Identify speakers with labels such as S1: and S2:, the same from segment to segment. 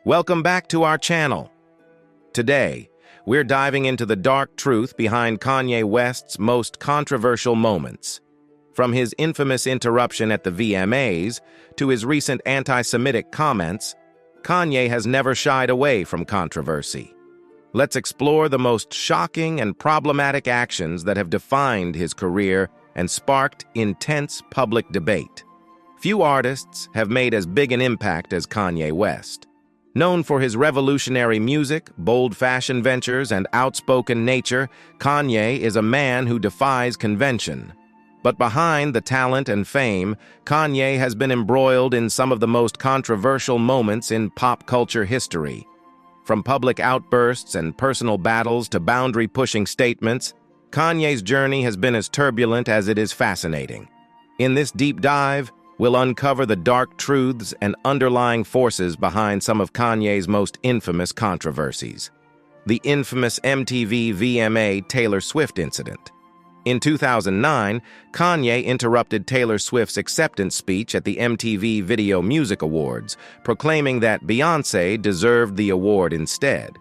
S1: Welcome back to our channel. Today, we're diving into the dark truth behind Kanye West's most controversial moments. From his infamous interruption at the VMAs to his recent anti-Semitic comments, Kanye has never shied away from controversy. Let's explore the most shocking and problematic actions that have defined his career and sparked intense public debate. Few artists have made as big an impact as Kanye West. Known for his revolutionary music, bold fashion ventures, and outspoken nature, Kanye is a man who defies convention. But behind the talent and fame, Kanye has been embroiled in some of the most controversial moments in pop culture history. From public outbursts and personal battles to boundary-pushing statements, Kanye's journey has been as turbulent as it is fascinating. In this deep dive, we'll uncover the dark truths and underlying forces behind some of Kanye's most infamous controversies. The infamous MTV VMA Taylor Swift incident. In 2009, Kanye interrupted Taylor Swift's acceptance speech at the MTV Video Music Awards, proclaiming that Beyoncé deserved the award instead.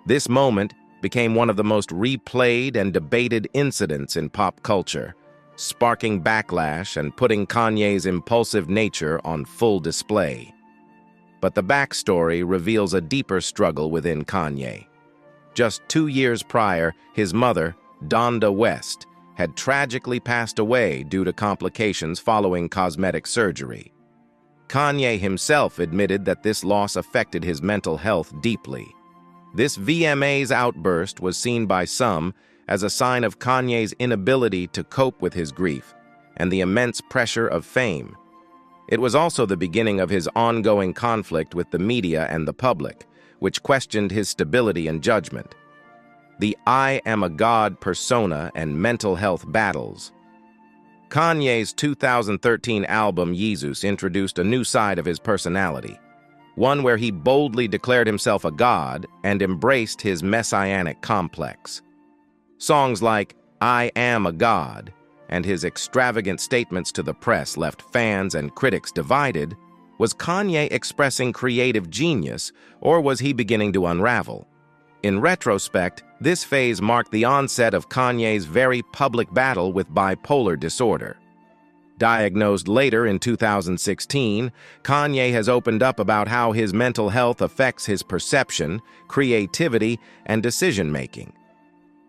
S1: This moment became one of the most replayed and debated incidents in pop culture, sparking backlash and putting Kanye's impulsive nature on full display. But the backstory reveals a deeper struggle within Kanye. Just 2 years prior, his mother, Kanye West, had tragically passed away due to complications following cosmetic surgery. Kanye himself admitted that this loss affected his mental health deeply. This VMA's outburst was seen by some as a sign of Kanye's inability to cope with his grief and the immense pressure of fame. It was also the beginning of his ongoing conflict with the media and the public, which questioned his stability and judgment. The "I am a God" persona and mental health battles. Kanye's 2013 album Yeezus introduced a new side of his personality, one where he boldly declared himself a god and embraced his messianic complex. Songs like "I Am a God" and his extravagant statements to the press left fans and critics divided. Was Kanye expressing creative genius, or was he beginning to unravel? In retrospect, this phase marked the onset of Kanye's very public battle with bipolar disorder. Diagnosed later in 2016, Kanye has opened up about how his mental health affects his perception, creativity, and decision-making.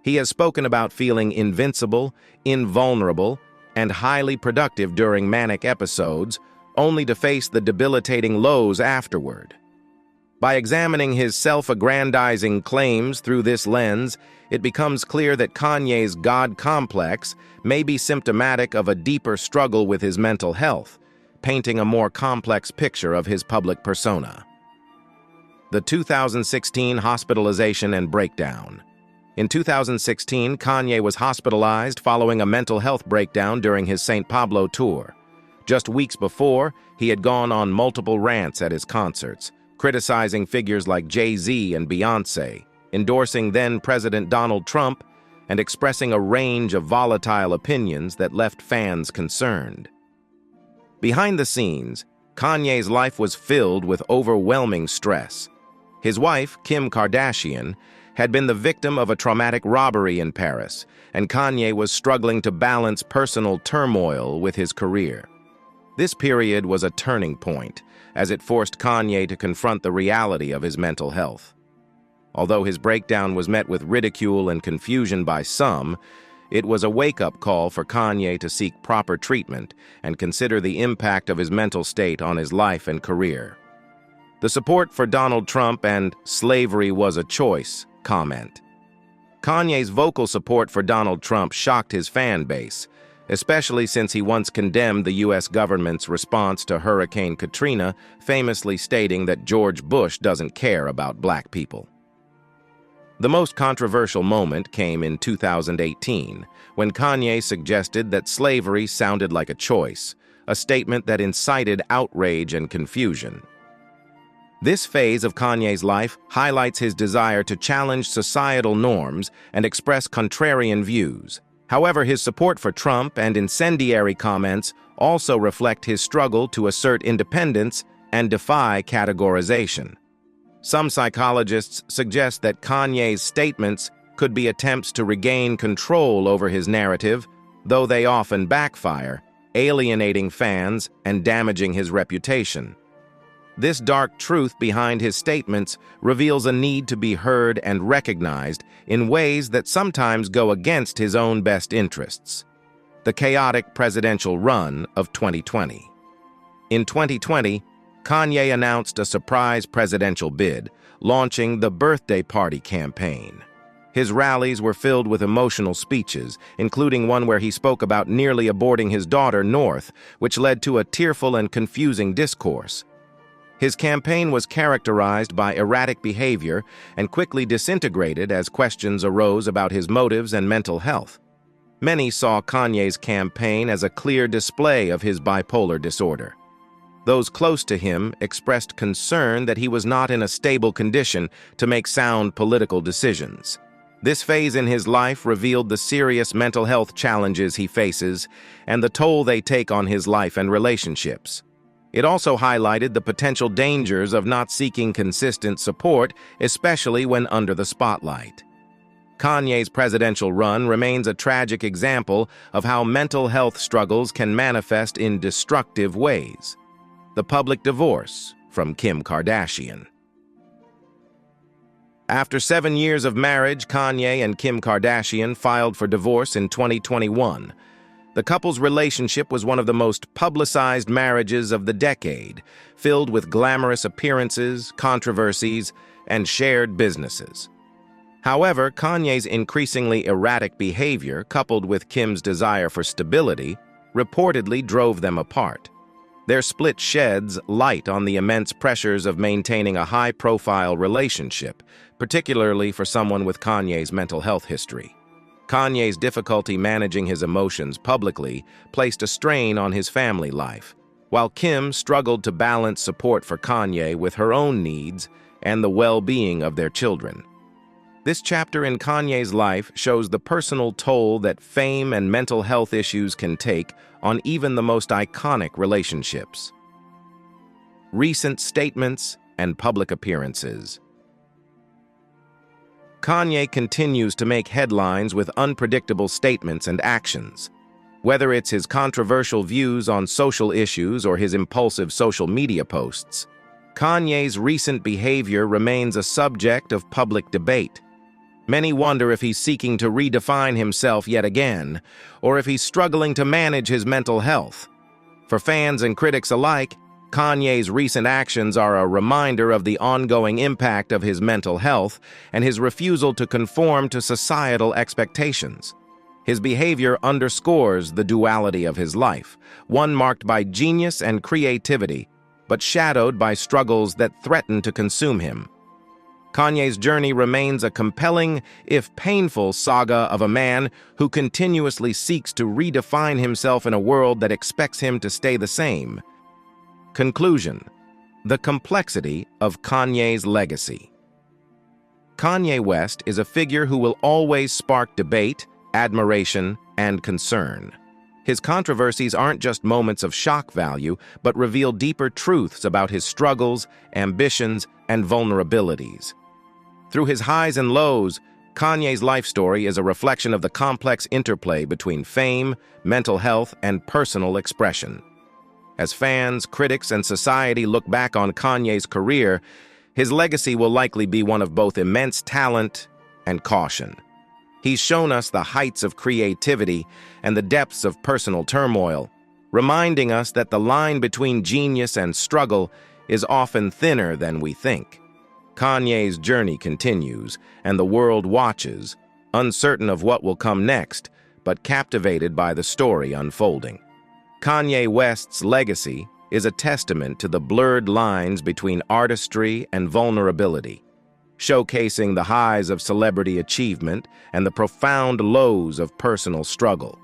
S1: He has spoken about feeling invincible, invulnerable, and highly productive during manic episodes, only to face the debilitating lows afterward. By examining his self-aggrandizing claims through this lens, it becomes clear that Kanye's God complex may be symptomatic of a deeper struggle with his mental health, painting a more complex picture of his public persona. The 2016 hospitalization and breakdown. In 2016, Kanye was hospitalized following a mental health breakdown during his St. Pablo tour. Just weeks before, he had gone on multiple rants at his concerts, criticizing figures like Jay-Z and Beyoncé, endorsing then-President Donald Trump, and expressing a range of volatile opinions that left fans concerned. Behind the scenes, Kanye's life was filled with overwhelming stress. His wife, Kim Kardashian, had been the victim of a traumatic robbery in Paris, and Kanye was struggling to balance personal turmoil with his career. This period was a turning point, as it forced Kanye to confront the reality of his mental health. Although his breakdown was met with ridicule and confusion by some, it was a wake-up call for Kanye to seek proper treatment and consider the impact of his mental state on his life and career. The support for Donald Trump and "slavery was a choice" comment. Kanye's vocal support for Donald Trump shocked his fan base, especially since he once condemned the U.S. government's response to Hurricane Katrina, famously stating that George Bush doesn't care about black people. The most controversial moment came in 2018, when Kanye suggested that slavery sounded like a choice, a statement that incited outrage and confusion. This phase of Kanye's life highlights his desire to challenge societal norms and express contrarian views. However, his support for Trump and incendiary comments also reflect his struggle to assert independence and defy categorization. Some psychologists suggest that Kanye's statements could be attempts to regain control over his narrative, though they often backfire, alienating fans and damaging his reputation. This dark truth behind his statements reveals a need to be heard and recognized in ways that sometimes go against his own best interests. The chaotic presidential run of 2020. In 2020, Kanye announced a surprise presidential bid, launching the Birthday Party campaign. His rallies were filled with emotional speeches, including one where he spoke about nearly aborting his daughter, North, which led to a tearful and confusing discourse. His campaign was characterized by erratic behavior and quickly disintegrated as questions arose about his motives and mental health. Many saw Kanye's campaign as a clear display of his bipolar disorder. Those close to him expressed concern that he was not in a stable condition to make sound political decisions. This phase in his life revealed the serious mental health challenges he faces and the toll they take on his life and relationships. It also highlighted the potential dangers of not seeking consistent support, especially when under the spotlight. Kanye's presidential run remains a tragic example of how mental health struggles can manifest in destructive ways. The public divorce from Kim Kardashian. After 7 years of marriage, Kanye and Kim Kardashian filed for divorce in 2021. The couple's relationship was one of the most publicized marriages of the decade, filled with glamorous appearances, controversies, and shared businesses. However, Kanye's increasingly erratic behavior, coupled with Kim's desire for stability, reportedly drove them apart. Their split sheds light on the immense pressures of maintaining a high-profile relationship, particularly for someone with Kanye's mental health history. Kanye's difficulty managing his emotions publicly placed a strain on his family life, while Kim struggled to balance support for Kanye with her own needs and the well-being of their children. This chapter in Kanye's life shows the personal toll that fame and mental health issues can take on even the most iconic relationships. Recent statements and public appearances. Kanye continues to make headlines with unpredictable statements and actions. Whether it's his controversial views on social issues or his impulsive social media posts, Kanye's recent behavior remains a subject of public debate. Many wonder if he's seeking to redefine himself yet again, or if he's struggling to manage his mental health. For fans and critics alike, Kanye's recent actions are a reminder of the ongoing impact of his mental health and his refusal to conform to societal expectations. His behavior underscores the duality of his life, one marked by genius and creativity, but shadowed by struggles that threaten to consume him. Kanye's journey remains a compelling, if painful, saga of a man who continuously seeks to redefine himself in a world that expects him to stay the same. Conclusion: the complexity of Kanye's legacy. Kanye West is a figure who will always spark debate, admiration, and concern. His controversies aren't just moments of shock value, but reveal deeper truths about his struggles, ambitions, and vulnerabilities. Through his highs and lows, Kanye's life story is a reflection of the complex interplay between fame, mental health, and personal expression. As fans, critics, and society look back on Kanye's career, his legacy will likely be one of both immense talent and caution. He's shown us the heights of creativity and the depths of personal turmoil, reminding us that the line between genius and struggle is often thinner than we think. Kanye's journey continues, and the world watches, uncertain of what will come next, but captivated by the story unfolding. Kanye West's legacy is a testament to the blurred lines between artistry and vulnerability, showcasing the highs of celebrity achievement and the profound lows of personal struggle.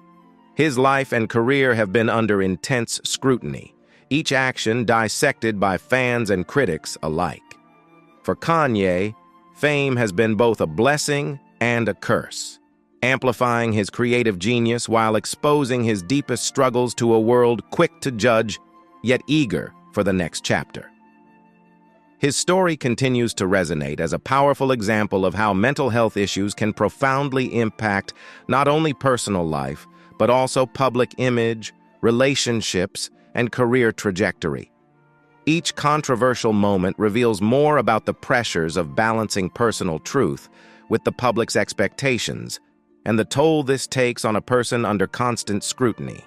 S1: His life and career have been under intense scrutiny, each action dissected by fans and critics alike. For Kanye, fame has been both a blessing and a curse, amplifying his creative genius while exposing his deepest struggles to a world quick to judge, yet eager for the next chapter. His story continues to resonate as a powerful example of how mental health issues can profoundly impact not only personal life, but also public image, relationships, and career trajectory. Each controversial moment reveals more about the pressures of balancing personal truth with the public's expectations, and the toll this takes on a person under constant scrutiny.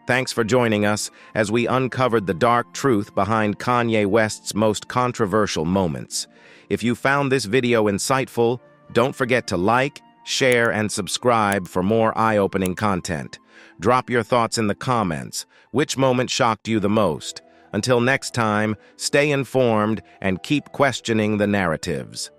S1: Thanks for joining us as we uncovered the dark truth behind Kanye West's most controversial moments. If you found this video insightful, don't forget to like, share, and subscribe for more eye-opening content. Drop your thoughts in the comments. Which moment shocked you the most? Until next time, stay informed and keep questioning the narratives.